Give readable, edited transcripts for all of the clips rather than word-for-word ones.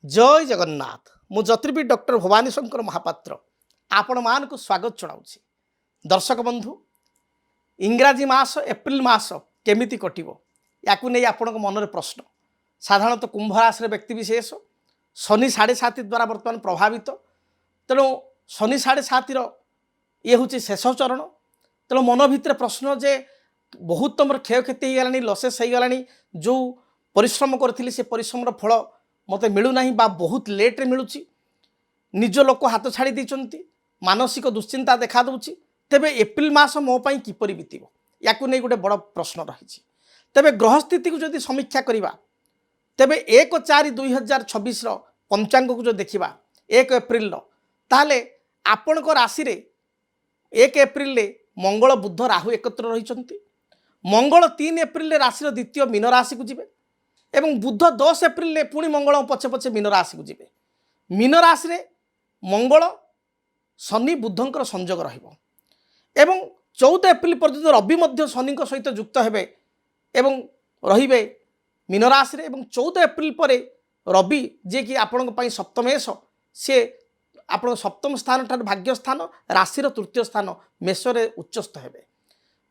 जय जगन्नाथ मु ज्योतिर्विद डॉक्टर भवानी शंकर महापात्र आपण मान को स्वागत जनाऊँगी। दर्शक बंधु इंग्राजी मास एप्रिल मास केमिति कटिबो याकु नहीं आपण मन में प्रश्न। साधारणतः कुंभ राशि व्यक्ति विशेष शनि 7.5 द्वारा बर्तमान प्रभावित तेणु शनि 7.5 ये हूँ शेष चरण। तेणु मन भितर प्रश्न जे बहुत तुम क्षय क्षति हो गलानी लसेस हो गलानी जो परिश्रम करी से परिश्रम फल मत मिलूना बा बहुत लेट्रे मिलूँ निज लोक हाथ छाड़ी देती मानसिक दुश्चिंता देखा दूँ तेबे एप्रिल मास मो पाई किपरि बीतबो याकु नहीं गोटे बड़ प्रश्न रही। तेबे ग्रह स्थिति को जदि समीक्षा करवा तेबे 1/4/2026 पंचांग को जो देखा 1 एप्रिल ताहले आपण को राशि रे 1 एप्रिल ले मंगल बुध राहु एकत्र रही। मंगल 3 एप्रिल ले राशि द्वितीय मीन राशि को जीवे एवं बुध 10 एप्रिल ले पुणी मंगल पछे पछे मीन राशि को जीवे। मीन राशि रे मंगल शनि बुधंकर संयोग रहिबो एवं 14 एप्रिल पर्यंत रवि मध्य शनि सहित युक्त हेबे एवं रहिबे मीन राशि रे एवं 14 एप्रिल पर रवि जे कि आपण पई सप्तमेश से आपण सप्तम स्थान ठार भाग्य स्थान राशि तृतीय स्थान मेष रे उच्चस्थ हेबे।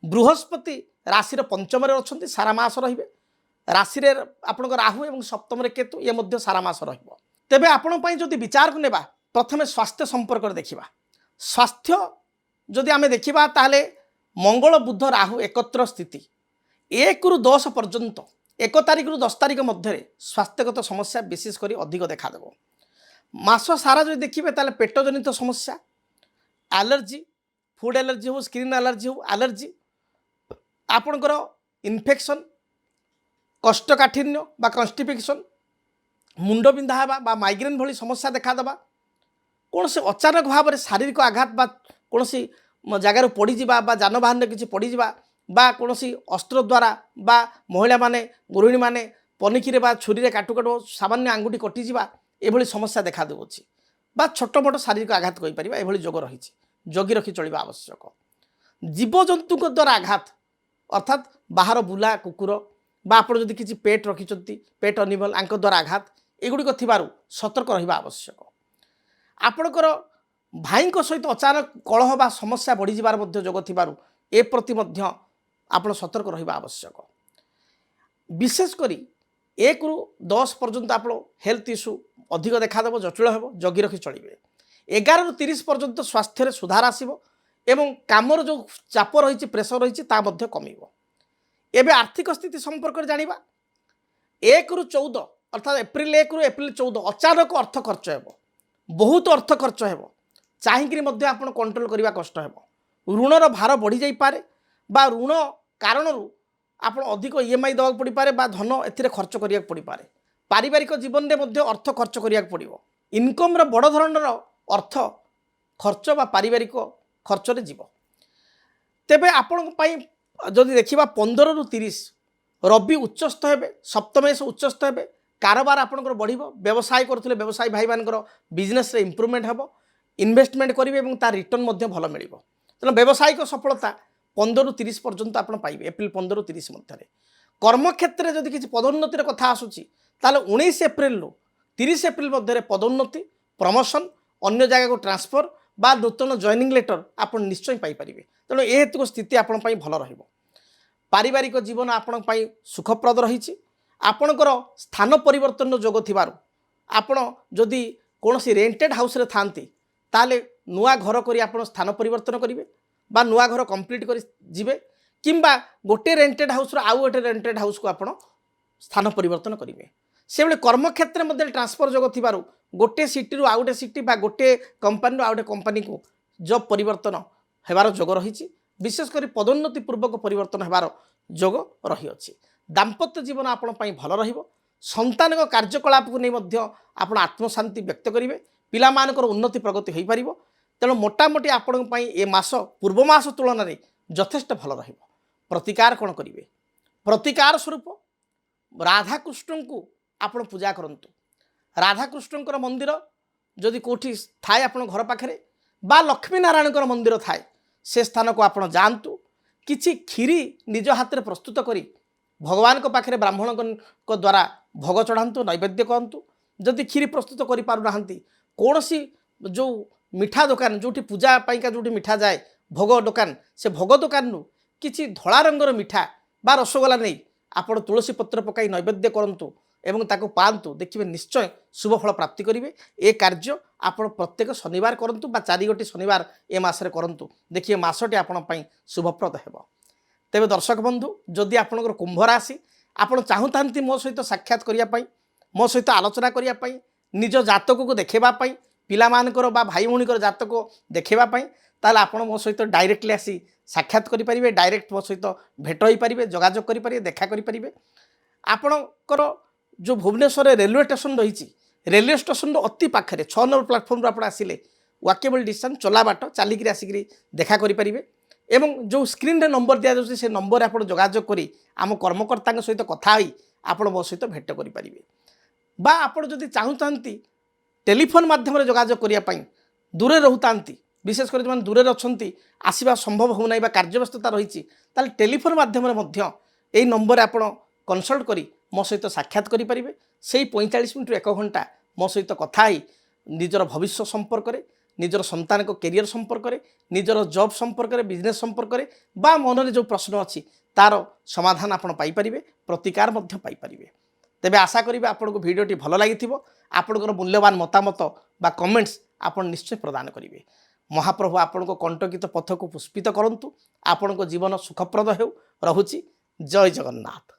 बृहस्पति राशि पंचम रे अछंती सारा मास रहिबे। राशि रे आपण राहु एवं सप्तम रे केतु ये मध्य सारा मास रहिबो। तेबे आपण पई जदि विचार को नेबा प्रथमे स्वास्थ्य संपर्क रे देखिबा। स्वास्थ्य जदि आमे देखिबा ताहले मंगल बुध राहु एकत्र स्थिति 1 रु 10 पर्यंत 1 तारिख रु 10 तारिख मध्य स्वास्थ्यगत समस्या विशेष करी अधिक देखा देबो। मास सारा जो देखिए ताले पेट जनित समस्या एलर्जी फूड एलर्जी हो स्किन एलर्जी हो एलर्जी आपणकर इन्फेक्शन कोष्ठकाठिन्य बा कन्स्टिपेशन मुंड बिंधा हेबा बा माइग्रेन भली समस्या देखा देबा। कौन से अचानक भाव में शारीरिक आघात बा कौन सी जगार पड़ीजा बा जानवाहन किसी पड़ीजा बा कौन सी अस्त्र द्वारा बा महिला माने गृहिणी माने पनिकी बा छुरी काटू काटू सामान्य आंगुठी कटिजा एभली समस्या देखा देउछि बा छोट मोट शारीरिक आघात कहि परिबा एभली जोग रही जगी रखी चलिबा आवश्यक। जीवजंतु द्वारा आघात अर्थात बाहर बुला कुकुर बा आपण जदि किछि पेट रखिचंती पेट अनिमल आंक द्वारा आघात एगुड़िक थिबारु सतर्क रहिबा आवश्यक। आपणकर भाई सहित अचानक कलह बा समस्या बढ़ी जिबार मध्य जोग थिबारु ए प्रति मध्य आपण सतर्क रहिबा आवश्यक। विशेष करी 1 रु 10 पर्यंत आप हेल्थ इश्यू अधिक देखादेव जटिल हेब जगी रखी चलिए। 11 रु 30 पर्यंत स्वास्थ्य सुधार आसब एवं कामर जो चाप रही प्रेसर रही कमिब। एबे आर्थिक स्थिति संपर्क में जानिबा 1 रु 14 अर्थात एप्रिल 1 रु एप्रिल 14 अचानक अर्थ खर्च हेब बहुत अर्थ खर्च हेब चाहिए आपण कंट्रोल करने कष्ट हेब। ऋणर भार बढ़ी जाई पारे बा ऋण कारण आप अधिक ईएमआई देवा पड़ पारे बा धन ए खर्च करिया पड़ पारे। पारिवारिक जीवन में मध्य अर्थ खर्च करिया पड़ो इनकम बड़ धरणर अर्थ खर्च बा पारिवारिक खर्च रे जीव। तेबे आपण पई जदि देखिबा 15 रु 30 रवि उच्चस्थ हेबे सप्तमेश उच्चस्थ हेबे कारोबार आपनकर बढ़िबो व्यवसाय करथिले व्यवसाय भाई मानकर बिजनेस रे इंप्रूवमेंट हेबो इन्वेस्टमेंट करिवे एवं तार रिटर्न मध्य भल मिलिबो। तेणु व्यावसायिक सफलता 15 रु 30 पर्यंत आप पाइबे एप्रिल 15 रु 30 मध्य। कर्मक्षेत्र में जदि किसी पदोन्नतिर कथा आसूची ताले 19 एप्रिल रु 30 एप्रिल मध्य पदोन्नति प्रमोशन अन्य जगह को ट्रांसफर बा नूतन जॉइनिंग लेटर आप निश्चय पाइपर। तेणु ए हेतु स्थिति आपण भल रहिबो। पारिवारिक जीवन आपण सुखप्रद रही आपणकर स्थान परिवर्तन जोग थिबारु आपण जदि कौन सी रेंटेड हाउस रे थांती ताले नुआ घर करी आपण स्थान परिवर्तन करिवे बा नुआ घर कंप्लीट करी जिवे किंबा गोटे रेंटेड हाउस रो आउ गोटे रेंटेड हाउस को आपण स्थान परिवर्तन करिवे। से बेले कर्मक्षेत्र में ट्रांसफर जोग थिबारु गोटे सिटी रु आउ गोटे सिटी बा गोटे कंपनी आउ गोटे कंपनी को जॉब परिवर्तन हेबार जोग रही। विशेष कर पदोन्नति पूर्वक परिवर्तन हेबार जोग रही अछि। दाम्पत्य जीवन आपण पई भल रहिबो। संतान कार्यकलाप को नहीं मध्य आपण आत्मशांति व्यक्त करिवे पिला मानकर उन्नति प्रगति होई परिबो। तेणु मोटामोटी आपण पई ए मास पूर्व मास तुलन में यथेष्ट भल रहिबो। प्रतिकार कौन करिवे प्रतिकार स्वरूप राधाकृष्ण को आपण पूजा करंतु। राधाकृष्ण मंदिर जदि कोठी थाए आपण घर पाखरे बा लक्ष्मी नारायण मंदिर थाए से स्थान को आपण जानतु किछि खीरी निज हाथ में प्रस्तुत करी भगवान को पाखे ब्राह्मण को द्वारा भोग चढ़ातु नैवेद्य कहतु जदि खीरी प्रस्तुत करें कौन सी जो मिठा दुकान जो पूजा पाइका जो मिठा जाए भोग दुकान से भोग दुकान किसी धला रंगर मिठा बा रसगोला नहीं आपण तुलसी पत्र पकाई नैवेद्य करंतु एवं ताको पांतु देखिए निश्चय शुभ फल प्राप्ति करेंगे। ए कार्य आपण प्रत्येक शनिवार करंतु बा 4 गोटी शनिवार ए मासरे करंतु देखिए मासटी आपण पई शुभप्रद हेबो। तेबे दर्शक बंधु जदि आपणकर कुंभ राशि आपण चाहूतांती मो सहित साक्षात करिया पई मो सहित आलोचना करिया पई निज जातक को देखेबा पई पिला मानकर बा भाई भौणीकर जातक देखेबा पई ताले आपण मो सहित डायरेक्टली आसी साक्षात करि परिबे डायरेक्ट मो सहित भेट होई परिबे जोगाजोग करि परिबे देखा करि परिबे। आपणकर जो भुवनेश्वर रेलवे स्टेशन रही रेलवे स्टेशन अति पाखे 6 नंबर प्लाटफर्म आप आसिले वाकेबल डिस्टेंस चला बाट चलिक आसिक देखा करें एवं जो स्क्रीन रे नंबर दिया जाउछि से नंबर आप जोगाजोग करी आम कर्मकर्ता सहित कथा होई आपण मो सहित भेट करें बा आपण जदि चाहूँगी टेलीफोन माध्यम जोगाजोग करने दूरे रोतांती विशेषकर जो दूरे अच्छा आसवा संभव होना कार्य व्यस्तता रही टेलीफोन माध्यम यही नंबर आप कनसल्ट करी मो सहित साक्षात करें से 45 मिनट 1 घंटा मो सहित कथा ही निजर भविष्य संपर्क में निजर संतान को कैरियर संपर्क में निजर जॉब संपर्क में बिजनेस संपर्क में बा मन में जो प्रश्न अच्छी तार समाधान आप पाइपर प्रतिकार पाइपर। तेबे आशा करी आपन को भिडियोटी भल लगी आपंकर मूल्यवान मतामत बा कमेंट्स आप निश्चय प्रदान करेंगे। महाप्रभु आपण को कंटकित पथ को पुष्पित करंतु आपण को जीवन सुखप्रद हो। रहुछि जय जगन्नाथ।